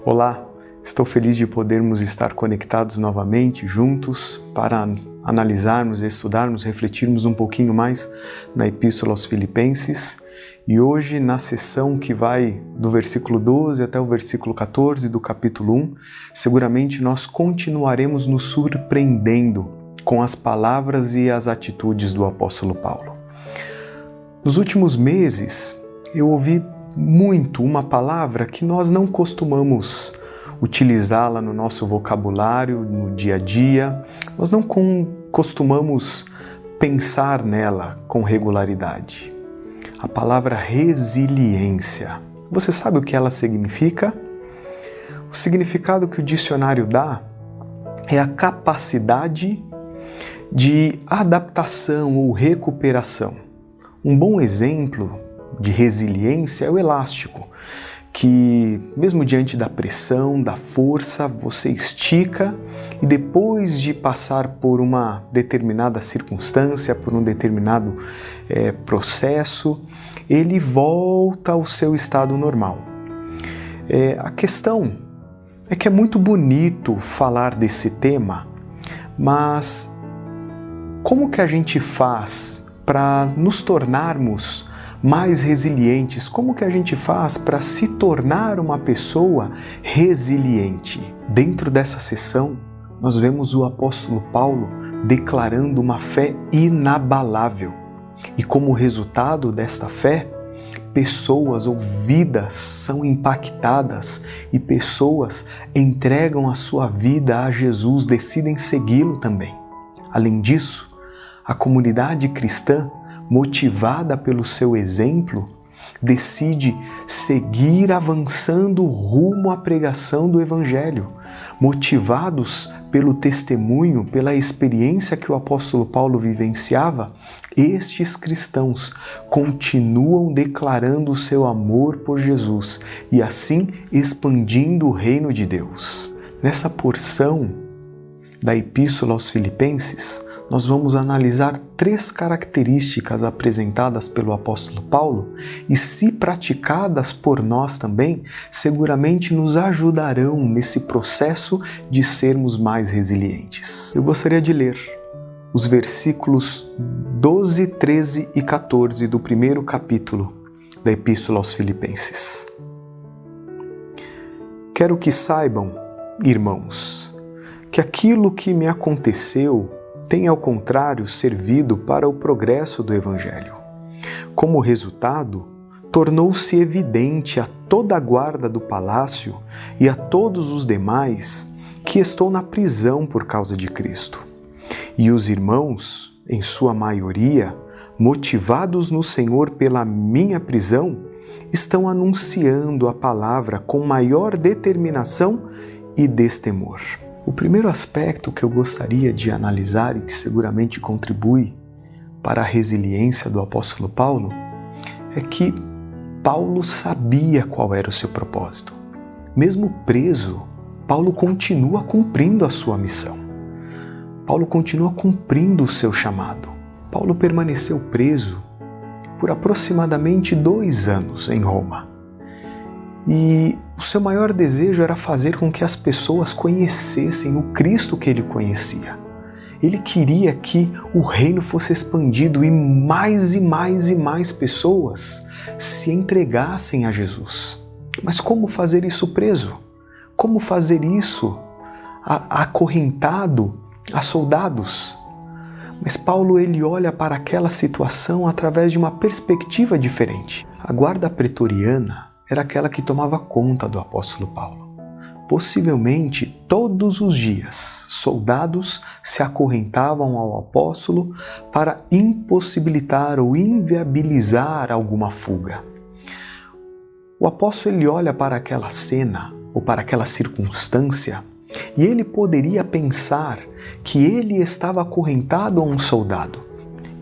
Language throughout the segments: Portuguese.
Olá, estou feliz de podermos estar conectados novamente, juntos, para analisarmos, estudarmos, refletirmos um pouquinho mais na Epístola aos Filipenses. E hoje, na sessão que vai do versículo 12 até o versículo 14 do capítulo 1, seguramente nós continuaremos nos surpreendendo com as palavras e as atitudes do apóstolo Paulo. Nos últimos meses, eu ouvi muito uma palavra que nós não costumamos utilizá-la no nosso vocabulário, no dia a dia. Nós não costumamos pensar nela com regularidade. A palavra resiliência. Você sabe o que ela significa? O significado que o dicionário dá é a capacidade de adaptação ou recuperação. Um bom exemplo de resiliência é o elástico, que mesmo diante da pressão, da força, você estica e depois de passar por uma determinada circunstância, por um determinado processo, ele volta ao seu estado normal. A questão é que é muito bonito falar desse tema, mas como que a gente faz para nos tornarmos mais resilientes? Como que a gente faz para se tornar uma pessoa resiliente? Dentro dessa sessão, nós vemos o apóstolo Paulo declarando uma fé inabalável. E como resultado desta fé, pessoas ou vidas são impactadas e pessoas entregam a sua vida a Jesus, decidem segui-lo também. Além disso, a comunidade cristã, motivada pelo seu exemplo, decide seguir avançando rumo à pregação do Evangelho. Motivados pelo testemunho, pela experiência que o apóstolo Paulo vivenciava, estes cristãos continuam declarando o seu amor por Jesus e assim expandindo o reino de Deus. Nessa porção da Epístola aos Filipenses, nós vamos analisar 3 características apresentadas pelo apóstolo Paulo e, se praticadas por nós também, seguramente nos ajudarão nesse processo de sermos mais resilientes. Eu gostaria de ler os versículos 12, 13 e 14 do primeiro capítulo da Epístola aos Filipenses. Quero que saibam, irmãos, que aquilo que me aconteceu tem, ao contrário, servido para o progresso do Evangelho. Como resultado, tornou-se evidente a toda a guarda do palácio e a todos os demais que estou na prisão por causa de Cristo. E os irmãos, em sua maioria, motivados no Senhor pela minha prisão, estão anunciando a palavra com maior determinação e destemor. O primeiro aspecto que eu gostaria de analisar e que seguramente contribui para a resiliência do apóstolo Paulo é que Paulo sabia qual era o seu propósito. Mesmo preso, Paulo continua cumprindo a sua missão. Paulo continua cumprindo o seu chamado. Paulo permaneceu preso por aproximadamente 2 anos em Roma. E o seu maior desejo era fazer com que as pessoas conhecessem o Cristo que ele conhecia. Ele queria que o reino fosse expandido e mais pessoas se entregassem a Jesus. Mas como fazer isso preso? Como fazer isso acorrentado a soldados? Mas Paulo ele olha para aquela situação através de uma perspectiva diferente. A guarda pretoriana era aquela que tomava conta do apóstolo Paulo. Possivelmente, todos os dias, soldados se acorrentavam ao apóstolo para impossibilitar ou inviabilizar alguma fuga. O apóstolo ele olha para aquela cena ou para aquela circunstância e ele poderia pensar que ele estava acorrentado a um soldado.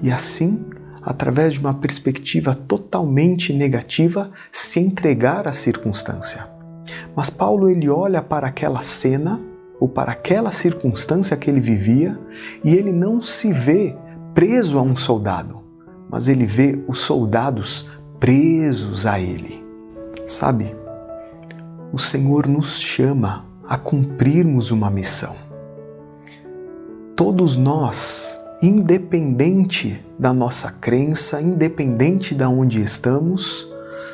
E assim, através de uma perspectiva totalmente negativa, se entregar à circunstância. Mas Paulo ele olha para aquela cena ou para aquela circunstância que ele vivia e ele não se vê preso a um soldado, mas ele vê os soldados presos a ele. Sabe, o Senhor nos chama a cumprirmos uma missão. Todos nós, independente da nossa crença, independente de onde estamos,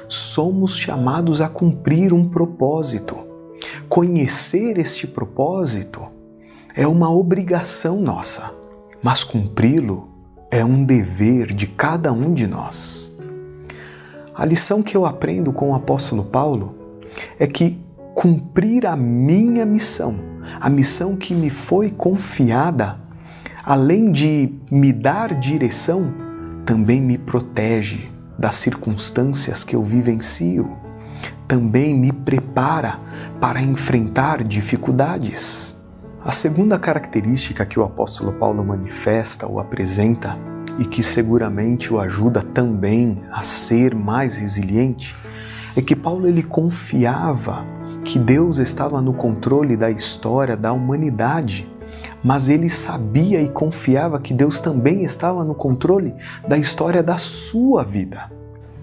somos chamados a cumprir um propósito. Conhecer este propósito é uma obrigação nossa, mas cumpri-lo é um dever de cada um de nós. A lição que eu aprendo com o apóstolo Paulo é que cumprir a minha missão, a missão que me foi confiada, além de me dar direção, também me protege das circunstâncias que eu vivencio, também me prepara para enfrentar dificuldades. A segunda característica que o apóstolo Paulo manifesta ou apresenta e que seguramente o ajuda também a ser mais resiliente é que Paulo ele confiava que Deus estava no controle da história da humanidade, mas ele sabia e confiava que Deus também estava no controle da história da sua vida.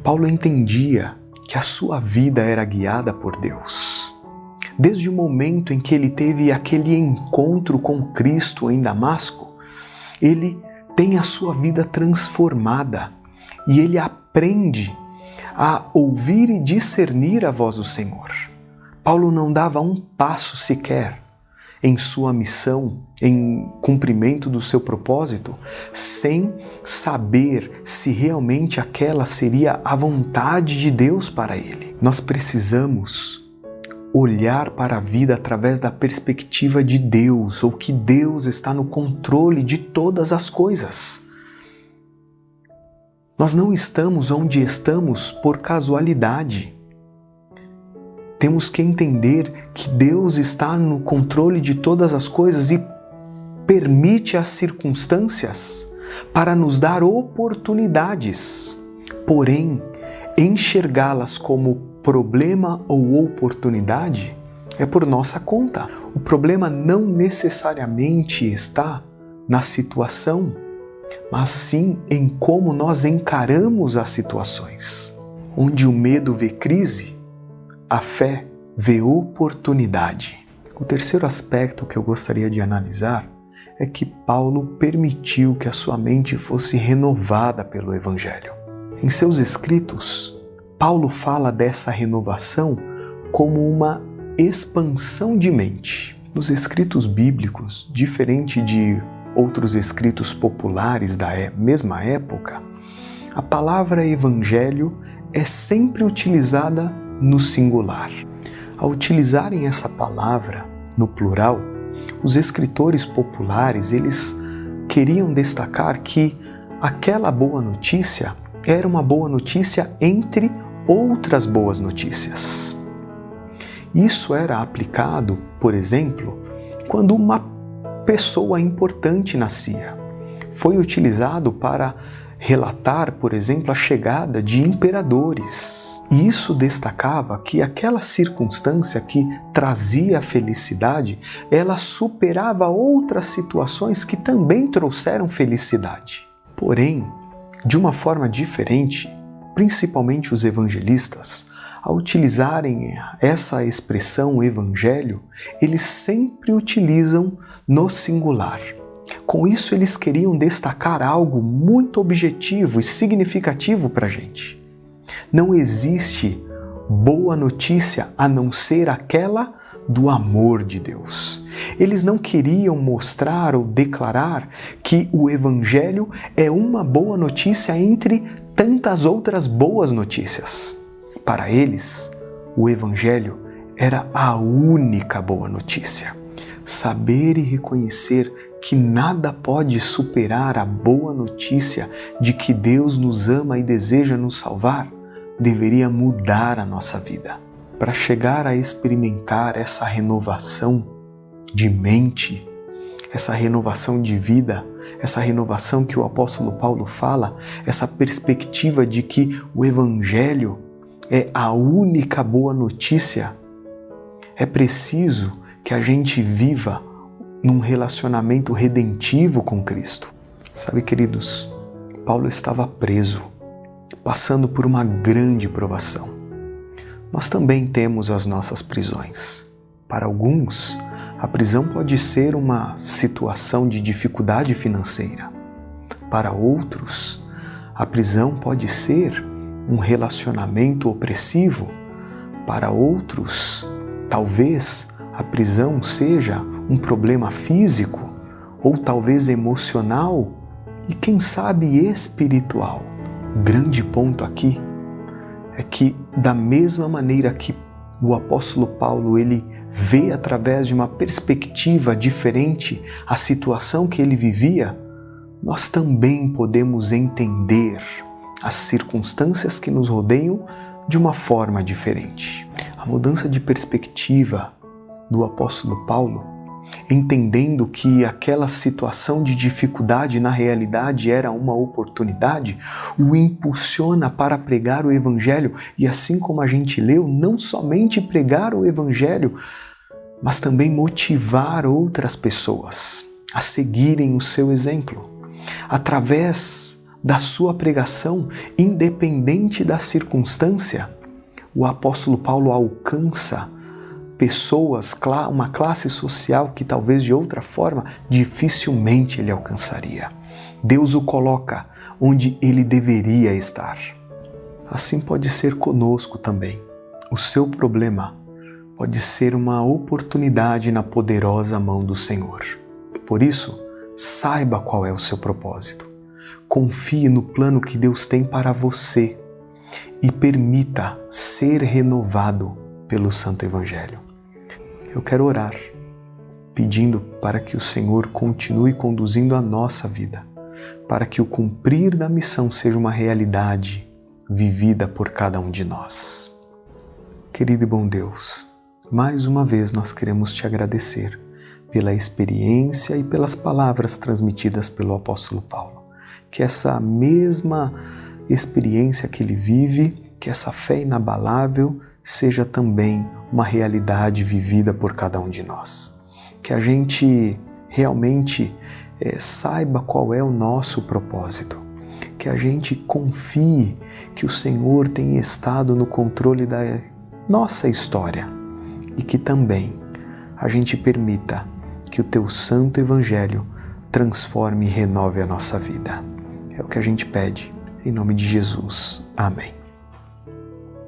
Paulo entendia que a sua vida era guiada por Deus. Desde o momento em que ele teve aquele encontro com Cristo em Damasco, ele tem a sua vida transformada e ele aprende a ouvir e discernir a voz do Senhor. Paulo não dava um passo sequer em sua missão, em cumprimento do seu propósito, sem saber se realmente aquela seria a vontade de Deus para ele. Nós precisamos olhar para a vida através da perspectiva de Deus, ou que Deus está no controle de todas as coisas. Nós não estamos onde estamos por casualidade. Temos que entender que Deus está no controle de todas as coisas e permite as circunstâncias para nos dar oportunidades. Porém, enxergá-las como problema ou oportunidade é por nossa conta. O problema não necessariamente está na situação, mas sim em como nós encaramos as situações. Onde o medo vê crise, a fé vê oportunidade. O terceiro aspecto que eu gostaria de analisar é que Paulo permitiu que a sua mente fosse renovada pelo Evangelho. Em seus escritos, Paulo fala dessa renovação como uma expansão de mente. Nos escritos bíblicos, diferente de outros escritos populares da mesma época, a palavra evangelho é sempre utilizada no singular. Ao utilizarem essa palavra no plural, os escritores populares eles queriam destacar que aquela boa notícia era uma boa notícia entre outras boas notícias. Isso era aplicado, por exemplo, quando uma pessoa importante nascia. Foi utilizado para relatar, por exemplo, a chegada de imperadores. E isso destacava que aquela circunstância que trazia felicidade, ela superava outras situações que também trouxeram felicidade. Porém, de uma forma diferente, principalmente os evangelistas, ao utilizarem essa expressão evangelho, eles sempre utilizam no singular. Com isso, eles queriam destacar algo muito objetivo e significativo para a gente. Não existe boa notícia a não ser aquela do amor de Deus. Eles não queriam mostrar ou declarar que o Evangelho é uma boa notícia entre tantas outras boas notícias. Para eles, o Evangelho era a única boa notícia. Saber e reconhecer que nada pode superar a boa notícia de que Deus nos ama e deseja nos salvar, deveria mudar a nossa vida. Para chegar a experimentar essa renovação de mente, essa renovação de vida, essa renovação que o apóstolo Paulo fala, essa perspectiva de que o Evangelho é a única boa notícia, é preciso que a gente viva num relacionamento redentivo com Cristo. Sabe, queridos, Paulo estava preso, passando por uma grande provação. nós também temos as nossas prisões. Para alguns, a prisão pode ser uma situação de dificuldade financeira. Para outros, a prisão pode ser um relacionamento opressivo. Para outros, talvez a prisão seja um problema físico ou talvez emocional e quem sabe espiritual. O grande ponto aqui é que da mesma maneira que o apóstolo Paulo ele vê através de uma perspectiva diferente a situação que ele vivia, nós também podemos entender as circunstâncias que nos rodeiam de uma forma diferente. A mudança de perspectiva do apóstolo Paulo, entendendo que aquela situação de dificuldade na realidade era uma oportunidade, o impulsiona para pregar o Evangelho e, assim como a gente leu, não somente pregar o Evangelho, mas também motivar outras pessoas a seguirem o seu exemplo. Através da sua pregação, independente da circunstância, o apóstolo Paulo alcança pessoas, uma classe social que talvez de outra forma dificilmente ele alcançaria. Deus o coloca onde ele deveria estar. Assim pode ser conosco também. O seu problema pode ser uma oportunidade na poderosa mão do Senhor. Por isso, saiba qual é o seu propósito. Confie no plano que Deus tem para você e permita ser renovado pelo Santo Evangelho. Eu quero orar, pedindo para que o Senhor continue conduzindo a nossa vida, para que o cumprir da missão seja uma realidade vivida por cada um de nós. Querido e bom Deus, mais uma vez nós queremos te agradecer pela experiência e pelas palavras transmitidas pelo apóstolo Paulo. Que essa mesma experiência que ele vive, que essa fé inabalável, seja também uma realidade vivida por cada um de nós. Que a gente realmente saiba qual é o nosso propósito. Que a gente confie que o Senhor tem estado no controle da nossa história e que também a gente permita que o Teu Santo Evangelho transforme e renove a nossa vida. É o que a gente pede, em nome de Jesus. Amém.